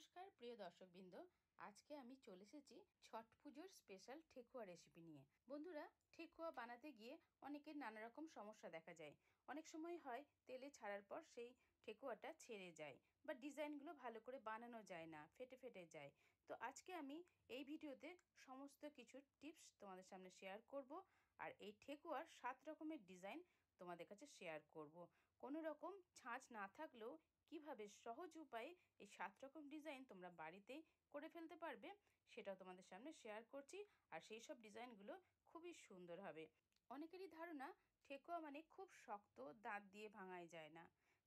নমস্কার প্রিয় দর্শকবৃন্দ, আজকে আমি চলে এসেছি ছট পুজোর স্পেশাল ঠেকুয়া রেসিপি নিয়ে। বন্ধুরা, ঠেকুয়া বানাতে গিয়ে অনেকের নানা রকম সমস্যা দেখা যায়। অনেক সময় হয় তেলে ছাড়ার পর সেই ঠেকুয়াটা ছেড়ে যায় বা ডিজাইনগুলো ভালো করে বানানো যায় না, ফেটে ফেটে যায়। তো আজকে আমি এই ভিডিওতে সমস্ত কিছু টিপস তোমাদের সামনে শেয়ার করব, আর এই ঠেকুয়ার 7 রকমের ডিজাইন তোমাদের কাছে শেয়ার করব। কোনো রকম ছাঁচ না থাকলেও কিভাবে সহজ উপায়ে এই 7 রকম ডিজাইন তোমরা বাড়িতেই করে ফেলতে পারবে সেটাও তোমাদের সামনে শেয়ার করছি। আর সেই সব ডিজাইনগুলো খুবই সুন্দর হবে। অনেকেরই ধারণা ঠেকুয়া মানে খুব শক্ত, দাঁত দিয়ে ভাঙাই যায় না।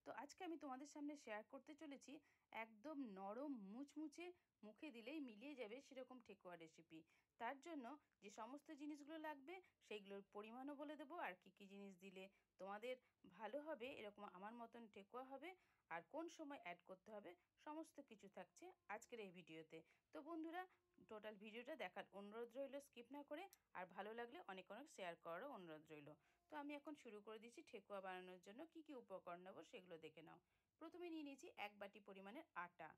তো আজকে আমি তোমাদের সামনে শেয়ার করতে চলেছি একদম নরম মুচমুচে, মুখে দিলেই মিলিয়ে যাবে সেরকম ঠেকুয়া রেসিপি। তার জন্য যে সমস্ত জিনিসগুলো লাগবে সেইগুলোর পরিমাণও বলে দেবো, আর কি কি জিনিস দিলে তোমাদের ভালো হবে, এরকম আমার মতন ঠেকুয়া হবে, আর কোন সময় অ্যাড করতে হবে, সমস্ত কিছু থাকছে আজকের এই ভিডিওতে। তো বন্ধুরা, টোটাল ভিডিওটা দেখার অনুরোধ রইল স্কিপ না করে, আর ভালো লাগলে অনেক অনেক শেয়ার করারও অনুরোধ রইল। তো আমি এখন শুরু করে দিচ্ছি। ঠেকুয়া বানানোর জন্য কি কি উপকরণ নেবো সেগুলো দেখে নাও। প্রথমে নিয়ে নিয়েছি 1 বাটি পরিমাণের আটা,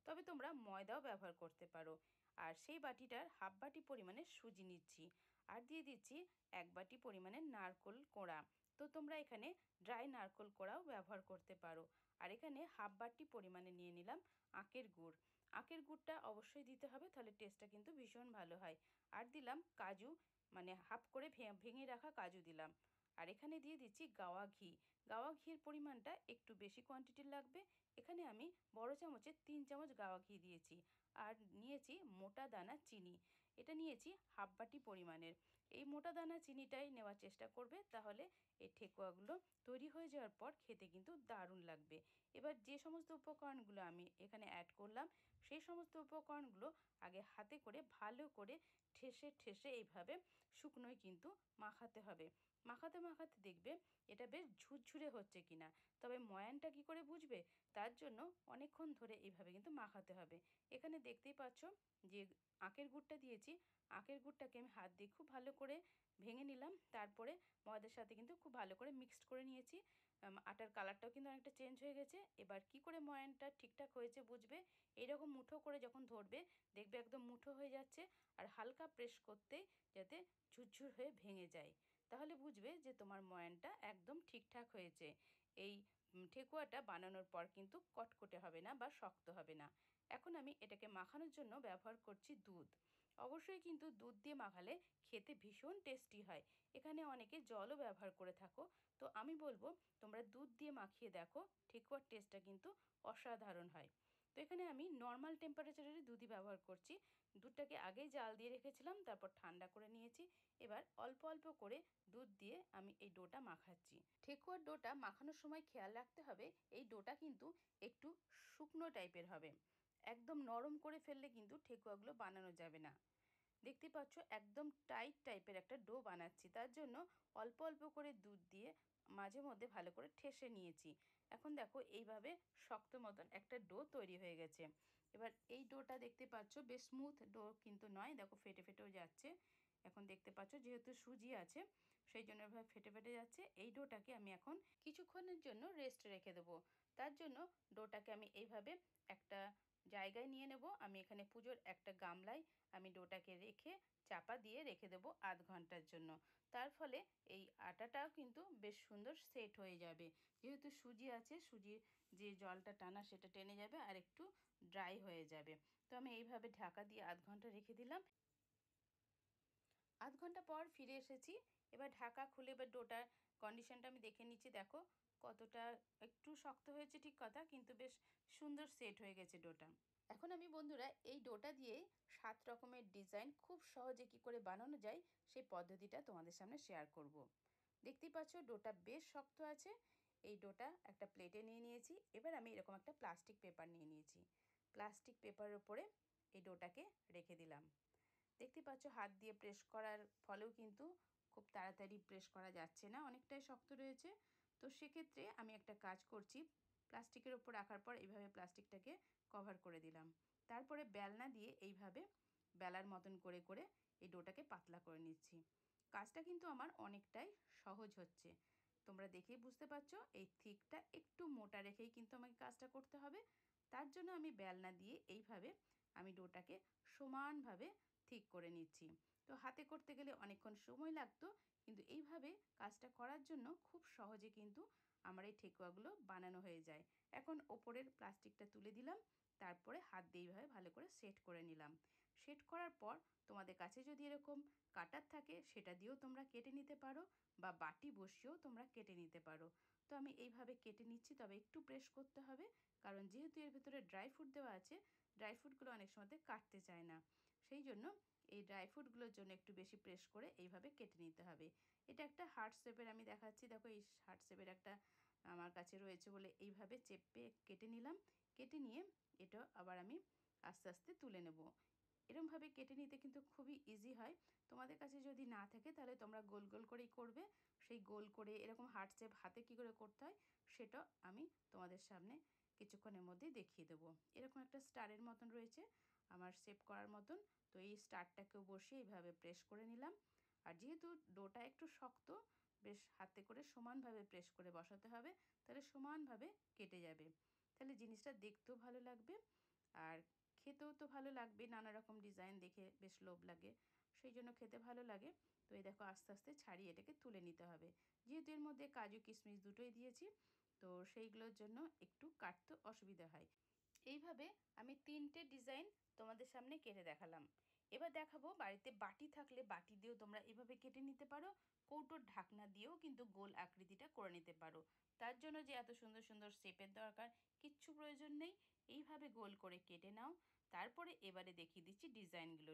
তবে তোমরা ময়দাও ব্যবহার করতে পারো। আর সেই বাটিটার হাফ বাটি পরিমাণে সুজি নিচ্ছি। আর দিয়ে দিচ্ছি 1 বাটি পরিমাণে নারকেল কোড়া। তো তোমরা এখানে ড্রাই নারকেল কোড়াও ব্যবহার করতে পারো। আর এখানে হাফ বাটি পরিমাণে নিয়ে নিলাম আখের গুড়। আখের গুড়টা অবশ্যই দিতে হবে, তাহলে টেস্টটা কিন্তু ভীষণ ভালো হয়। আর দিলাম কাজু, মানে হাফ করে ভেঙে রাখা কাজু দিলাম। আর এখানে দিয়ে দিচ্ছি গাওয়া ঘি। গাওয়া ঘির পরিমাণটা একটু বেশি কোয়ান্টিটির লাগবে। এখানে আমি বড় চামচে 3 চামচ গাওয়া ঘি দিয়েছি। আর নিয়েছি মোটা দানা চিনি, এটা নিয়েছি হাফ বাটি পরিমাণের। এই মোটা দানা চিনিটাই নেওয়ার চেষ্টা করবে, তাহলে এই ঠেকুয়াগুলো তৈরি হয়ে যাওয়ার পর খেতে কিন্তু দারুণ লাগবে। এবার যে সমস্ত উপকরণগুলো আমি এখানে অ্যাড করলাম, সেই সমস্ত উপকরণগুলো আগে হাতে করে ভালো করে ঠেসে ঠেসে এইভাবে শুকনোই কিন্তু মাখাতে হবে। মাখাতে মাখাতে দেখবে এটা বেশ ঝুরঝুরে হচ্ছে কিনা। তবে ময়ানটা কি করে বুঝবে, তার জন্য অনেকক্ষণ ধরে এইভাবে কিন্তু মাখাতে হবে। এখানে দেখতেই পাচ্ছ যে আখের গুড়টা দিয়েছি। আখের গুড়টাকে আমি হাত দিয়ে খুব ভালো করে ভেঙে নিলাম, তারপরে ময়দার সাথে কিন্তু খুব ভালো করে মিক্সড করে নিয়েছি। আটার কালারটাও কিন্তু অনেকটা চেঞ্জ হয়ে গেছে। এবার কি করে ময়ানটা ঠিকঠাক হয়েছে বুঝবে, এইরকম মুঠো করে যখন ধরবে দেখবে একদম মুঠো হয়ে যাচ্ছে, আর হালকা প্রেস করতেই যাতে ঝুরঝুর হয়ে ভেঙে যায়, তাহলে বুঝবে যে তোমার ময়ানটা একদম ঠিকঠাক হয়েছে। এই ঠেকুয়াটা বানানোর পর কিন্তু কটকটে হবে না বা শক্ত হবে না। এখন আমি এটাকে মাখানোর জন্য ব্যবহার করছি দুধ। অবশ্যই কিন্তু দুধ দিয়ে মাখালে খেতে ভীষণ টেস্টি হয়। এখানে অনেকে জলও ব্যবহার করে থাকো, তো আমি বলবো তোমরা দুধ দিয়ে মাখিয়ে দেখো, ঠেকুয়ার টেস্টটা কিন্তু অসাধারণ হয়। তো এখানে আমি নর্মাল টেম্পারেচারেরই দুধই ব্যবহার করছি। দুধটাকে আগেই জাল দিয়ে রেখেছিলাম, তারপর ঠান্ডা করে নিয়েছি। এবার অল্প অল্প করে দুধ দিয়ে আমি এই ডোটা মাখাচ্ছি। ঠেকুয়ার ডোটা মাখানোর সময় খেয়াল রাখতে হবে এই ডোটা কিন্তু একটু শুকনো টাইপের হবে। একদম নরম করে ফেললে কিন্তু ঠেকুয়াগুলো বানানো যাবে না। দেখতে পাচ্ছ একদম টাইট টাইপের একটা ডো বানাচ্ছি, তার জন্য অল্প অল্প করে দুধ দিয়ে মাঝে মধ্যে ভালো করে ঠেসে নিয়েছি। এখন দেখো এইভাবে শক্ত মতন একটা ডো তৈরি হয়ে গেছে। এবার এই ডোটা দেখতে পাচ্ছ বেশ স্মুথ ডো কিন্তু নয়, দেখো ফেটে ফেটেও যাচ্ছে। এখন দেখতে পাচ্ছ যেহেতু সুজি আছে সেই জন্য এভাবে ফেটে ফেটে যাচ্ছে। এই ডোটাকে আমি এখন কিছুক্ষণের জন্য রেস্ট রেখে দেবো। তার জন্য ডোটাকে আমি এইভাবে একটা জায়গায় নিয়ে নেব। আমি এখানে পুজোর একটা গামলায় আমি ডোটাকে রেখে চাপা দিয়ে রেখে দেবো আধ ঘন্টার জন্য। তার ফলে এই আটাটাও কিন্তু বেশ সুন্দর সেট হয়ে যাবে। যেহেতু সুজি আছে, সুজির যে জলটা টানা সেটা টেনে যাবে আর একটু ড্রাই হয়ে যাবে। তো আমি এইভাবে ঢাকা দিয়ে আধ ঘন্টা রেখে দিলাম। আধ ঘন্টা পর ফিরে এসেছি। এবার ঢাকা খুলে এবার ডোটার কন্ডিশনটা আমি দেখে নিচ্ছি। দেখো কতটা একটু শক্ত হয়েছে ঠিক কথা, কিন্তু বেশ সুন্দর সেট হয়ে গেছে ডোটা। এখন আমি বন্ধুরা এই ডোটা দিয়ে 7 রকমের ডিজাইন খুব সহজে কি করে বানানো যায় সেই পদ্ধতিটা তোমাদের সামনে শেয়ার করব। দেখতেই পাচ্ছ ডোটা বেশ শক্ত আছে। এই ডোটা একটা প্লেটে নিয়ে নিয়েছি। এবার আমি এরকম একটা প্লাস্টিক পেপার নিয়ে নিয়েছি। প্লাস্টিক পেপারের উপরে এই ডোটাকে রেখে দিলাম। দেখতে পাচ্ছ হাত দিয়ে প্রেস করার ফলেও কিন্তু খুব তাড়াতাড়ি প্রেস করা যাচ্ছে না, অনেকটাই শক্ত রয়েছে। তো সেক্ষেত্রে আমি একটা কাজ করছি, প্লাস্টিকের ওপর রাখার পর এইভাবে প্লাস্টিকটাকে কভার করে দিলাম। তারপরে বেলনা দিয়ে এইভাবে বেলার মতন করে করে এই ডোটাকে পাতলা করে নিচ্ছি। কাজটা কিন্তু আমার অনেকটাই সহজ হচ্ছে। তোমরা দেখেই বুঝতে পারছো এই থিকটা একটু মোটা রেখেই কিন্তু আমাকে কাজটা করতে হবে। তার জন্য আমি বেলনা দিয়ে এইভাবে আমি ডোটাকে সমানভাবে ঠিক করে নিচ্ছি। তো হাতে করতে গেলে অনেকক্ষণ সময় লাগতো, কিন্তু এইভাবে কাজটা করার জন্য খুব সহজে কিন্তু আমার এই ঠেকুয়াগুলো বানানো হয়ে যায়। এখন ওপরের প্লাস্টিকটা তুলে দিলাম, তারপরে হাত দিয়ে এইভাবে ভালো করে সেট করে নিলাম। সেট করার পর তোমাদের কাছে যদি এরকম কাটার থাকে সেটা দিয়েও তোমরা কেটে নিতে পারো, বা বাটি বসিয়েও তোমরা কেটে নিতে পারো। তো আমি এইভাবে কেটে নিচ্ছি, তবে একটু প্রেস করতে হবে, কারণ যেহেতু এর ভেতরে ড্রাই ফ্রুট দেওয়া আছে, ড্রাই ফ্রুটগুলো অনেক সময় কাটতে চায় না। সেই জন্য এই ড্রাই ফ্রুটগুলোর জন্য একটু বেশি প্রেস করে এইভাবে কেটে নিতে হবে। এটা একটা হার্ট শেপের আমি দেখাচ্ছি, দেখো এই হার্ট শেপের একটা আমার কাছে রয়েছে বলে এইভাবে চেপে কেটে নিলাম। কেটে নিয়ে এটা আবার আমি আস্তে আস্তে তুলে নেব। এরমভাবে কেটে নিতে কিন্তু খুবই ইজি হয়। তোমাদের কাছে যদি না থাকে তাহলে তোমরা গোল গোল করেই করবে। সেই গোল করে এরকম হার্ট শেপ হাতে কী করে করতে হয় সেটা আমি তোমাদের সামনে কিছুক্ষণের মধ্যেই দেখিয়ে দেবো। এরকম একটা স্টারের মতন রয়েছে আমার শেপ করার মতন। তো এই স্টারটাকেও বসিয়ে এইভাবে প্রেস করে নিলাম। আর যেহেতু ডোটা একটু শক্ত, বেশ হাতে করে সমানভাবে প্রেস করে বসাতে হবে, তাহলে সমানভাবে কেটে যাবে। তাহলে জিনিসটা দেখতেও ভালো লাগবে আর খেতেও তো ভালো লাগবে। নানা রকম ডিজাইন দেখে বেশ লোভ লাগে, সেই জন্য খেতে ভালো লাগে। তো এই দেখো আস্তে আস্তে ছাড়িয়ে এটাকে তুলে নিতে হবে। যেহেতু এর মধ্যে কাজু কিশমিশ দুটোই দিয়েছি, তো সেইগুলোর জন্য একটু কাটতে অসুবিধা হয়। এইভাবে আমি 3টে ডিজাইন তোমাদের সামনে কেটে দেখালাম। এবার দেখাবো বাড়িতে বাটি থাকলে বাটি দিয়েও তোমরা এভাবে কেটে নিতে পারো। কৌটোর ঢাকনা দিয়েও কিন্তু গোল আকৃতিটা করে নিতে পারো। তার জন্য যে এত সুন্দর সুন্দর শেপের দরকার কিচ্ছু প্রয়োজন নেই। এইভাবে গোল করে কেটে নাও। তারপরে এবারে দেখিয়ে দিচ্ছি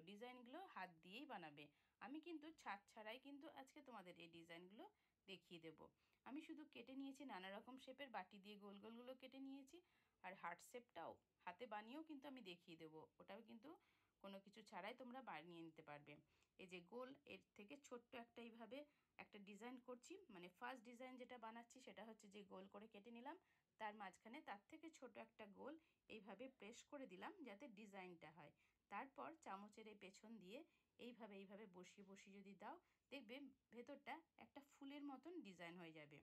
ডিজাইনগুলো হাত দিয়েই বানাবে। আমি কিন্তু ছাদ ছাড়াই কিন্তু আজকে তোমাদের এই ডিজাইনগুলো দেখিয়ে দেব। আমি শুধু কেটে নিয়েছি নানা রকম শেপের বাটি দিয়ে গোল গোলগুলো কেটে নিয়েছি। আর হার্ট শেপটাও হাতে বানিয়েও কিন্তু আমি দেখিয়ে দেবো। ওটাও কিন্তু কোনো কিছু ছাড়াই তোমরা বানিয়ে নিতে পারবে। এই যে গোল, এর থেকে ছোট্ট একটা এইভাবে একটা ডিজাইন করছি, মানে ফার্স্ট ডিজাইন যেটা বানাচ্ছি সেটা হচ্ছে যে গোল করে কেটে নিলাম, তার মাঝখানে তার থেকে ছোট একটা গোল এইভাবে প্রেস করে দিলাম যাতে ডিজাইনটা হয়। তারপর চামচের এই পেছন দিয়ে এইভাবে বসিয়ে বসিয়ে যদি দাও, দেখবে ভেতরটা একটা ফুলের মতন ডিজাইন হয়ে যাবে।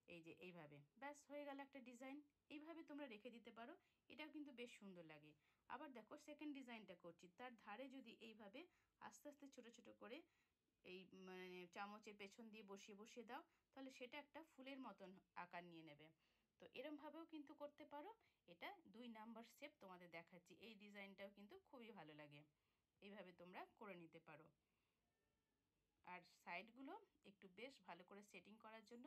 এই যে এইভাবে ব্যাস হয়ে গেল একটা ডিজাইন। এইভাবে তোমরা রেখে দিতে পারো, এটাও কিন্তু বেশ সুন্দর লাগে। আবার দেখো সেকেন্ড ডিজাইনটা করছি, তার ধারে যদি এইভাবে আস্তে আস্তে ছোট ছোট করে এই মানে চামচের পেছন দিয়ে বসিয়ে বসিয়ে দাও, তাহলে সেটা একটা ফুলের মতন আকার নিয়ে নেবে। তো এরমভাবেও কিন্তু করতে পারো। এটা 2 নাম্বার শেপ তোমাদের দেখাচ্ছি। এই ডিজাইনটাও কিন্তু খুবই ভালো লাগে, এইভাবে তোমরা করে নিতে পারো। আর সাইডগুলো একটু বেশ ভালো করে সেটিং করার জন্য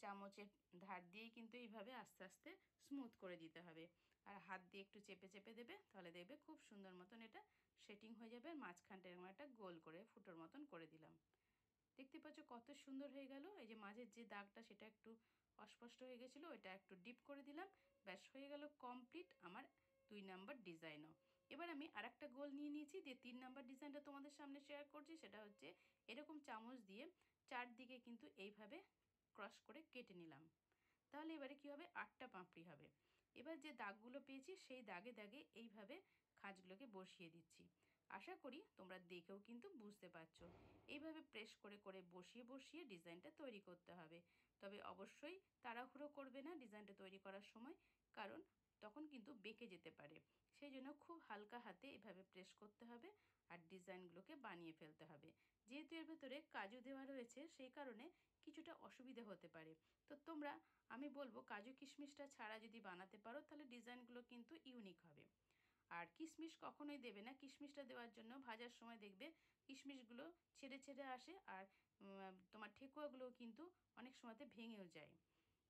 চামচের ধার দিয়েই কিন্তু এইভাবে আস্তে আস্তে স্মুথ করে দিতে হবে। আর হাত দিয়ে একটু চেপে চেপে দেবে, তাহলে দেখবে খুব সুন্দর মতন এটা সেটিং হয়ে যাবে। আর মাঝখানটা এরকম একটা গোল করে ফুটোর মতন করে দিলাম। দেখতে পাচ্ছ কত সুন্দর হয়ে গেল। এই যে মাঝের যে দাগটা সেটা একটু অস্পষ্ট হয়ে গেছিলো, ওটা একটু ডিপ করে দিলাম। ব্যাস হয়ে গেল কমপ্লিট আমার 2 নাম্বার ডিজাইনও। এবার আমি আর একটা গোল নিয়ে নিয়েছি, দিয়ে 3 নাম্বার ডিজাইনটা তোমাদের সামনে শেয়ার করছি। সেটা হচ্ছে এরকম চামচ দিয়ে চারদিকে কিন্তু এইভাবে ক্রস করে কেটে নিলাম। তাহলে এবারে কি হবে, 8টা পাপড়ি হবে। এবার যে দাগগুলো পেয়েছি সেই দাগে দাগে এইভাবে খাঁজগুলোকে বসিয়ে দিচ্ছি। আশা করি তোমরা দেখেও কিন্তু বুঝতে পারছো। এইভাবে প্রেস করে করে বসিয়ে বসিয়ে ডিজাইনটা তৈরি করতে হবে। তবে অবশ্যই তাড়াহুড়ো করবে না ডিজাইনটা তৈরি করার সময়, কারণ তখন কিন্তু বেঁকে যেতে পারে। সেই জন্য খুব হালকা হাতে এভাবে প্রেস করতে হবে আর ডিজাইনগুলোকে বানিয়ে ফেলতে হবে। যেহেতু এর ভেতরে কাজু দেওয়া রয়েছে, সেই কারণে কিছুটা অসুবিধা হতে পারে। তো তোমরা, আমি বলবো কাজু কিশমিশটা ছাড়া যদি বানাতে পারো তাহলে ডিজাইনগুলো কিন্তু ইউনিক হবে। আর কিশমিশ কখনোই দেবে না। কিশমিশটা দেওয়ার জন্য ভাজার সময় দেখবে কিশমিশগুলো ছেড়ে ছেড়ে আসে, আর তোমার ঠেকুয়াগুলোও কিন্তু অনেক সময়তে ভেঙেও যায়।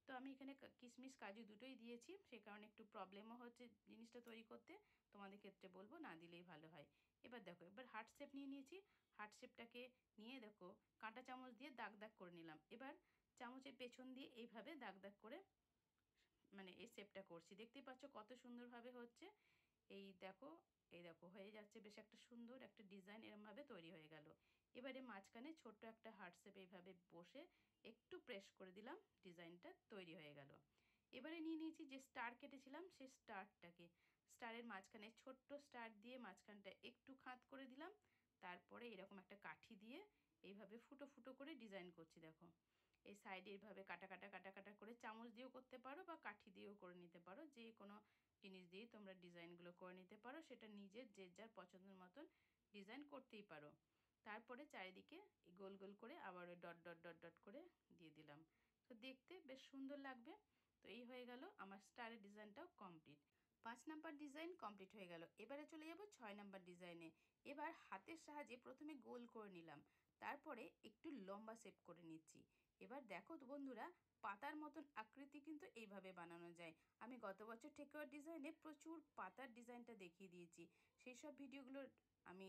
তো আমি এখানে কিশমিশ কাজু দুটোই দিয়েছি, সে কারণে একটু প্রবলেমও হচ্ছে জিনিসটা তৈরি করতে। তোমাদের ক্ষেত্রে বলবো না দিলেই ভালো হয়। এবার দেখো, এবার হার্ট শেপ নিয়ে নিয়েছি। হার্ট শেপটাকে নিয়ে দেখো কাঁটা চামচ দিয়ে দাগ দাগ করে নিলাম। এবার চামচের পেছন দিয়ে এইভাবে দাগ দাগ করে মানে এই শেপটা করছি। দেখতেই পাচ্ছ কত সুন্দরভাবে হচ্ছে। এই দেখো হয়ে যাচ্ছে বেশ একটা সুন্দর একটা ডিজাইন এরমভাবে তৈরি হয়ে গেল। এবারে মাঝখানে ছোট্ট একটা হার্ট শেপ এইভাবে বসে একটু প্রেস করে দিলাম, ডিজাইনটা তৈরি হয়ে গেল। এবারে নিয়ে নিয়েছি যে স্টার কেটেছিলাম, সেই স্টারটাকে স্টারের মাঝখানে ছোট্ট স্টার দিয়ে মাঝখানটা একটু খাঁত করে দিলাম। তারপরে এরকম একটা কাঠি দিয়ে এইভাবে ফুটো ফুটো করে ডিজাইন করছি। দেখো এই সাইডে এইভাবে কাটা কাটা কাটা কাটা করে চামচ দিয়েও করতে পারো বা কাঠি দিয়েও করে নিতে পারো, যে কোনো জিনিস দিয়ে তোমরা ডিজাইনগুলো করে নিতে পারো, সেটা নিজের যে যার পছন্দের মতন ডিজাইন করতেই পারো। তারপরে চারিদিকে গোল গোল করে আবার ওই ডট ডট ডট ডট করে দিয়ে দিলাম, তো দেখতে বেশ সুন্দর লাগবে। তো এই হয়ে গেল আমার স্টারের ডিজাইনটাও কমপ্লিট। 5 নাম্বার ডিজাইন কমপ্লিট হয়ে গেল। এবারে চলে যাব 6 নাম্বার ডিজাইনে। এবার হাতের সাহায্যে প্রথমে গোল করে নিলাম, তারপরে একটু লম্বা শেপ করে নিচ্ছি। এবার দেখো তো বন্ধুরা, পাতার মতন আকৃতি কিন্তু এইভাবে বানানো যায়। আমি গত বছর ঠেকুয়ার ডিজাইনে প্রচুর পাতার ডিজাইনটা দেখিয়ে দিয়েছি, সেই সব ভিডিওগুলোর আমি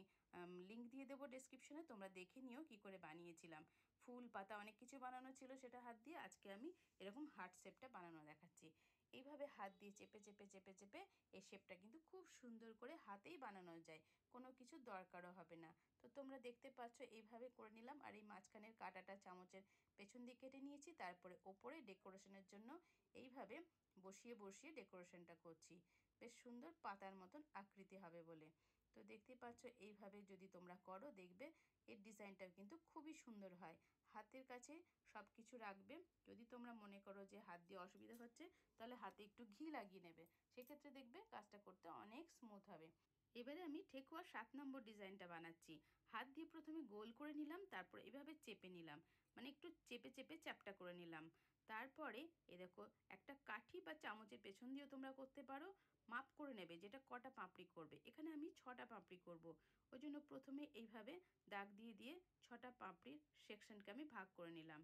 লিঙ্ক দিয়ে দেবো ডেসক্রিপশনে, তোমরা দেখে নিও কী করে বানিয়েছিলাম। ফুল পাতা অনেক কিছু বানানো ছিল সেটা হাত দিয়ে, আজকে আমি এরকম হার্ট শেপটা বানানো দেখাচ্ছি। এইভাবে হাত দিয়ে চেপে চেপে চেপে চেপে এই শেপটা কিন্তু খুব সুন্দর করে হাতেই বানানো যায়, কোনো কিছু দরকারও হবে না। তো তোমরা দেখতে পাচ্ছ এইভাবে করে নিলাম। আর এই মাঝখানের কাঁটাটা চামচের পেছন দিয়ে কেটে নিয়েছি, তারপরে ওপরে ডেকোরেশনের জন্য এইভাবে বসিয়ে বসিয়ে ডেকোরেশনটা করছি, বেশ সুন্দর পাতার মতন আকৃতি হবে বলে। তো দেখতেই পাচ্ছ এইভাবে যদি তোমরা করো দেখবে এর ডিজাইনটাও কিন্তু খুবই সুন্দর হয়। হাতের কাছে সব কিছু রাখবে। যদি তোমরা মনে করো যে হাত দিয়ে অসুবিধা হচ্ছে, তাহলে হাতে একটু ঘি লাগিয়ে নেবে, সেক্ষেত্রে দেখবে কাজটা করতে অনেক স্মুথ হবে। এবারে আমি ঠেকুয়া 7 নম্বর ডিজাইনটা বানাচ্ছি। হাত দিয়ে প্রথমে গোল করে নিলাম, তারপর এভাবে চেপে নিলাম, মানে একটু চেপে চেপে চ্যাপটা করে নিলাম। তারপরে এ দেখো একটা কাঠি বা চামচের পেছন দিয়েও তোমরা করতে পারো। মাপ করে নেবে যেটা কটা পাপড়ি করবে। এখানে আমি 6টা পাপড়ি করব, ওই জন্য প্রথমে এইভাবে দাগ দিয়ে দিয়ে 6টা পাপড়ির সেকশনকে আমি ভাগ করে নিলাম।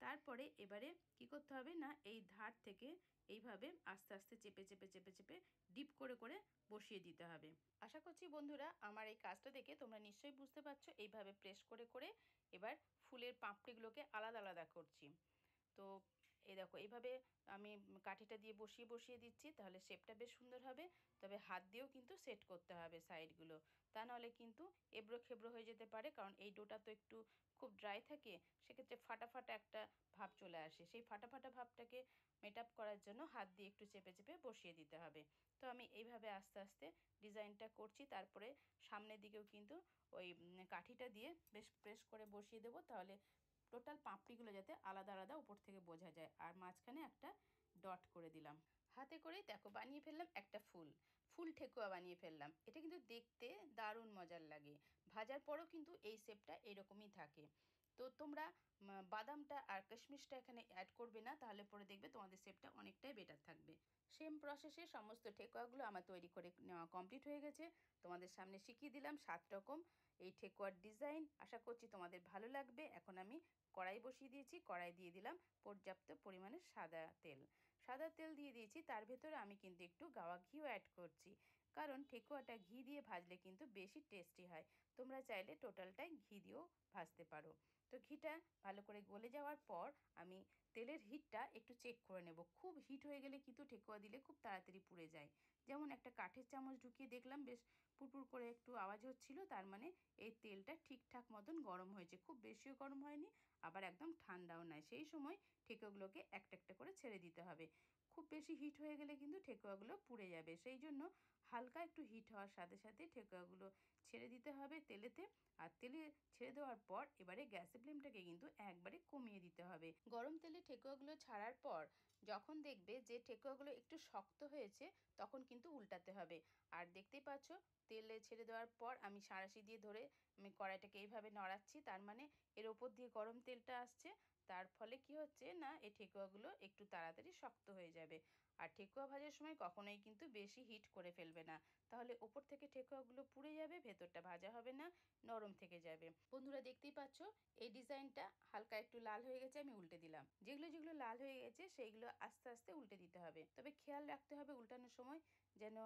তারপরে এবারে কি করতে হবে না, এই ধার থেকে এইভাবে আস্তে আস্তে চেপে চেপে চেপে চেপে ডিপ করে করে বসিয়ে দিতে হবে। আশা করছি বন্ধুরা আমার এই কাজটা দেখে তোমরা নিশ্চয়ই বুঝতে পারছো। এইভাবে প্রেস করে করে এবার ফুলের পাপড়িগুলোকে আলাদা আলাদা করছি। তো এই দেখো এইভাবে আমি কাঠিটা দিয়ে বসিয়ে বসিয়ে দিচ্ছি, তাহলে শেপটা বেশ সুন্দর হবে। তবে হাত দিয়েও কিন্তু সেট করতে হবে সাইডগুলো, তা নাহলে কিন্তু এবড়ো খেবড়ো হয়ে যেতে পারে, কারণ এই ডোটা তো একটু খুব ড্রাই থাকে, সেক্ষেত্রে ফাটা ফাটা একটা ভাব চলে আসে। সেই ফাটা ফাটা ভাবটাকে মেট আপ করার জন্য হাত দিয়ে একটু চেপে চেপে বসিয়ে দিতে হবে। তো আমি এইভাবে আস্তে আস্তে ডিজাইনটা করছি। তারপরে সামনের দিকেও কিন্তু ওই কাঠিটা দিয়ে বেশ প্রেস করে বসিয়ে দেবো, তাহলে টোটাল পাপড়িগুলো যাতে আলাদা আলাদা উপর থেকে বোঝা যায়। আর মাঝখানে একটা ডট করে দিলাম। হাতে করেই দেখো বানিয়ে ফেললাম একটা ফুল ঠেকুয়া বানিয়ে ফেললাম। এটা কিন্তু দেখতে দারুণ মজার লাগে। ভাজার পরও কিন্তু এই শেপটা এরকমই থাকে। তো তোমরা বাদামটা আর কিশমিশটা এখানে অ্যাড করবে না, তাহলে পরে দেখবে তোমাদের শেপটা অনেকটাই বেটার থাকবে। সেম প্রসেসে সমস্ত ঠেকুয়াগুলো আমার তৈরি করে নেওয়া কমপ্লিট হয়ে গেছে। তোমাদের সামনে শিখিয়ে দিলাম 7 রকম এই ঠেকুয়ার ডিজাইন। আশা করছি তোমাদের ভালো লাগবে। এখন আমি কড়াই বসিয়ে দিয়েছি, কড়াই দিয়ে দিলাম পর্যাপ্ত পরিমাণে সাদা তেল দিয়ে দিয়েছি। তার ভেতরে আমি কিন্তু একটু গাওয়া ঘিও অ্যাড করছি, কারণ ঠেকুয়াটা ঘি দিয়ে ভাজলে কিন্তু বেশি টেস্টি হয়। তোমরা চাইলে টোটালটাই ঘি দিয়েও ভাজতে পারো। তো ঘিটা ভালো করে গলে যাওয়ার পর আমি তেলের হিটটা একটু চেক করে নেব। খুব হিট হয়ে গেলে কিন্তু ঠেকুয়া দিলে খুব তাড়াতাড়ি পুড়ে যায়। যেমন একটা কাঠের চামচ ঢুকিয়ে দেখলাম বেশ পুরপুর করে একটু আওয়াজ হচ্ছিল, তার মানে এই তেলটা ঠিকঠাক মতন গরম হয়েছে। খুব বেশিও গরম হয়নি, আবার একদম ঠান্ডাও নয়। সেই সময় ঠেকুয়াগুলোকে একটা একটা করে ছেড়ে দিতে হবে। খুব বেশি হিট হয়ে গেলে কিন্তু ঠেকুয়াগুলো পুড়ে যাবে, সেই জন্য হালকা একটু হিট হওয়ার সাথে সাথে ঠেকুয়াগুলো ছেড়ে দিতে হবে তেলেতে। আর তেলে ছেড়ে দেওয়ার পর এবারে গ্যাসের ফ্লেমটাকে কিন্তু একবারে কমিয়ে দিতে হবে। গরম তেলে ঠেকুয়াগুলো ছাড়ার পর যখন দেখবে যে ঠেকুয়াগুলো একটু শক্ত হয়েছে, তখন কিন্তু উল্টাতে হবে। আর দেখতেই পাচ্ছ তেলে ছেড়ে দেওয়ার পর আমি সাঁড়াশি দিয়ে ধরে আমি কড়াইটাকে এইভাবে নড়াচ্ছি, তার মানে এর ওপর দিয়ে গরম তেলটা আসছে। তার ফলে কি হচ্ছে না, এই ঠেকুয়াগুলো একটু তাড়াতাড়ি শক্ত হয়ে যাবে। আর ঠেকুয়া ভাজার সময় কখনোই কিন্তু বেশি হিট করে ফেলবে না, তাহলে ওপর থেকে ঠেকুয়াগুলো পুড়ে যাবে, ভেতরটা ভাজা হবে না, নরম থেকে যাবে। বন্ধুরা দেখতেই পাচ্ছ এই ডিজাইনটা হালকা একটু লাল হয়ে গেছে, আমি উল্টে দিলাম। যেগুলো যেগুলো লাল হয়ে গেছে সেইগুলো আস্তে আস্তে উল্টে দিতে হবে। তবে খেয়াল রাখতে হবে উল্টানোর সময় যেন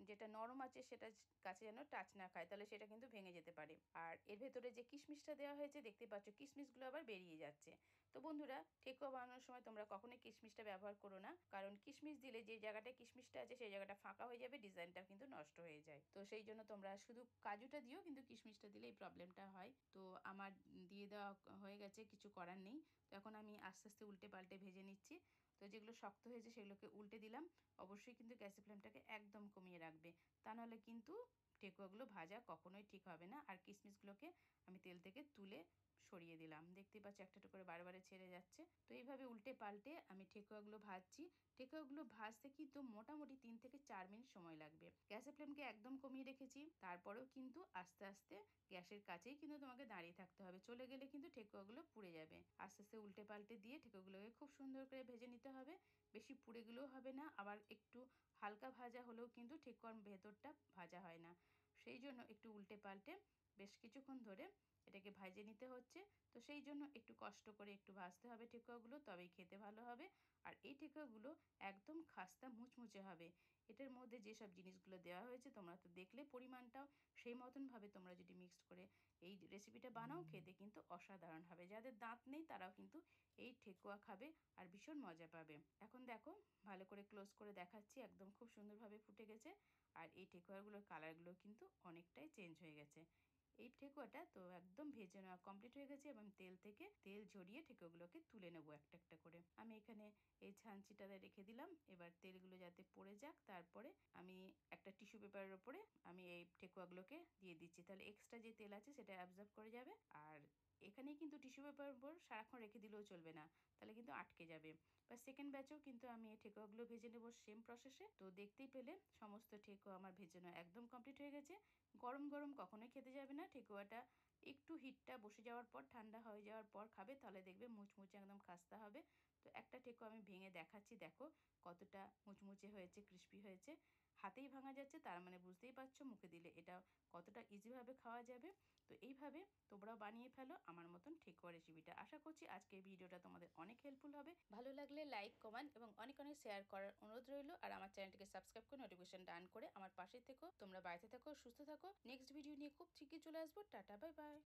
যেটা নরম আছে সেটা কাছে যেন টাচ না খায়, তাহলে সেটা কিন্তু ভেঙে যেতে পারে। আর এর ভেতরে যে কিশমিশটা দেওয়া হয়েছে দেখতে পাচ্ছ কিশমিশগুলো আবার বেরিয়ে যাচ্ছে। তো বন্ধুরা ঠেকুয়া বানানোর সময় তোমরা কখনোই কিশমিশটা ব্যবহার করো না, কারণ কিশমিশ দিলে যে জায়গাটা কিশমিশটা আছে সেই জায়গাটা ফাঁকা হয়ে যাবে, ডিজাইনটা কিন্তু নষ্ট হয়ে যায়। তো সেই জন্য তোমরা শুধু কাজুটা দিও, কিন্তু কিশমিশটা দিলে এই প্রবলেমটা হয়। তো আমার দিয়ে দেওয়া হয়ে গেছে, কিছু করার নেই। তো এখন আমি আস্তে আস্তে উল্টে পাল্টে ভেজে নিচ্ছি। তো যেগুলো শক্ত হয়েছে সেগুলোকে উল্টে দিলাম। অবশ্যই কিন্তু গ্যাসের ফ্লেমটাকে একদম কমিয়ে রাখবে, তা নাহলে কিন্তু ঠেকুয়াগুলো ভাজা কখনোই ঠিক হবে না। আর কিশমিশগুলোকে আমি তেল থেকে তুলে সরিয়ে দিলাম। দেখতে পাচ্ছি একটা করে বারে ছেড়ে যাচ্ছে। তো এইভাবে উল্টে পাল্টে আমি ঠেকুয়াগুলো ভাজছি। ঠেকুয়াগুলো ভাজতে কিন্তু মোটামুটি 3 থেকে 4 মিনিট সময় লাগবে। গ্যাসের ফ্লেমকে একদম কমিয়ে রেখেছি। তারপরেও কিন্তু আস্তে আস্তে গ্যাসের কাছেই কিন্তু তোমাকে দাঁড়িয়ে থাকতে হবে। চলে গেলে কিন্তু ঠেকুয়াগুলো পুড়ে যাবে। আস্তে আস্তে উল্টে পাল্টে দিয়ে ঠেকুয়াগুলোকে খুব সুন্দর করে ভেজে নিতে হবে। বেশি পুড়ে গেলেও হবে না, আবার একটু হালকা ভাজা হলেও কিন্তু ঠেকুয়ার ভেতরটা ভাজা হয় না। সেই জন্য একটু উল্টে পাল্টে বেশ কিছুক্ষণ ধরে এটাকে ভাজে নিতে হচ্ছে। তো সেই জন্য একটু কষ্ট করে একটু ভাজতে হবে ঠেকুয়াগুলো, তবেই খেতে ভালো হবে। আর এই ঠেকুয়াগুলো একদম খাস্তা মুচমুচে হবে। এটার মধ্যে যেসব জিনিসগুলো দেওয়া হয়েছে তোমরা তো দেখলে, পরিমাণটাও সেই মতনভাবে তোমরা যদি মিক্সড করে এই রেসিপিটা বানাও, খেতে কিন্তু অসাধারণ হবে। যাদের দাঁত নেই তারাও কিন্তু এই ঠেকুয়া খাবে আর ভীষণ মজা পাবে। এখন দেখো ভালো করে ক্লোজ করে দেখাচ্ছি, একদম খুব সুন্দরভাবে ফুটে গেছে। আর এই ঠেকুয়াগুলোর কালারগুলো কিন্তু অনেকটাই চেঞ্জ হয়ে গেছে। এই ঠেকুয়াটা তো একদম ভেজে নেওয়া কমপ্লিট হয়ে গেছে এবং তেল থেকে তেল ঝরিয়ে ঠেকুয়াগুলোকে তুলে নেবো একটা একটা করে। আমি এখানে এই ছাঁচিটাতে রেখে দিলাম। এবার তেলগুলো যাতে পড়ে যাক, তারপরে আমি একটা টিস্যু পেপারের ওপরে আমি এই ঠেকুয়াগুলোকে দিয়ে দিচ্ছি। তাহলে এক্সট্রা যে তেল আছে সেটা অ্যাবজর্ব করে যাবে। আর এখানেই কিন্তু টিস্যু পেপারের উপর সারাক্ষণ রেখে দিলেও চলবে না, তাহলে কিন্তু আটকে যাবে। বা সেকেন্ড ব্যাচেও কিন্তু আমি এই ঠেকুয়াগুলো ভেজে নেবো সেম প্রসেসে। তো দেখতেই পেলে সমস্ত ঠেকুয়া আমার ভেজে নেওয়া একদম কমপ্লিট হয়ে গেছে। গরম গরম কখনোই খেতে যাবে না। ঠেকুয়াটা একটু হিটটা বসে যাওয়ার পর, ঠান্ডা হয়ে যাওয়ার পর খাবে, তাহলে দেখবে মুচমুচে একদম খাস্তা হবে। তো একটা ঠেকুয়া আমি ভেঙে দেখাচ্ছি, দেখো কতটা মুচমুচে হয়েছে, ক্রিস্পি হয়েছে। হাতেই ভাঙা যাচ্ছে, তার মানে বুঝতেই পারছো মুখে দিলে এটা কতটা ইজিভাবে খাওয়া যাবে। তো এইভাবে তোমরাও বানিয়ে ফেলো আমার মতন ঠেকুয়া রেসিপিটা। আশা করছি আজকের ভিডিওটা তোমাদের অনেক হেল্পফুল হবে। ভালো লাগলে লাইক, কমেন্ট এবং অনেক অনেক শেয়ার করার অনুরোধ রইল। আর আমার চ্যানেলটিকে সাবস্ক্রাইব করে নোটিফিকেশনটা অন করে আমার পাশে থেকো। তোমরা বাড়িতে থাকো, সুস্থ থাকো। নেক্সট ভিডিও নিয়ে খুব ঠিকই চলে আসবো। Tata, bye bye.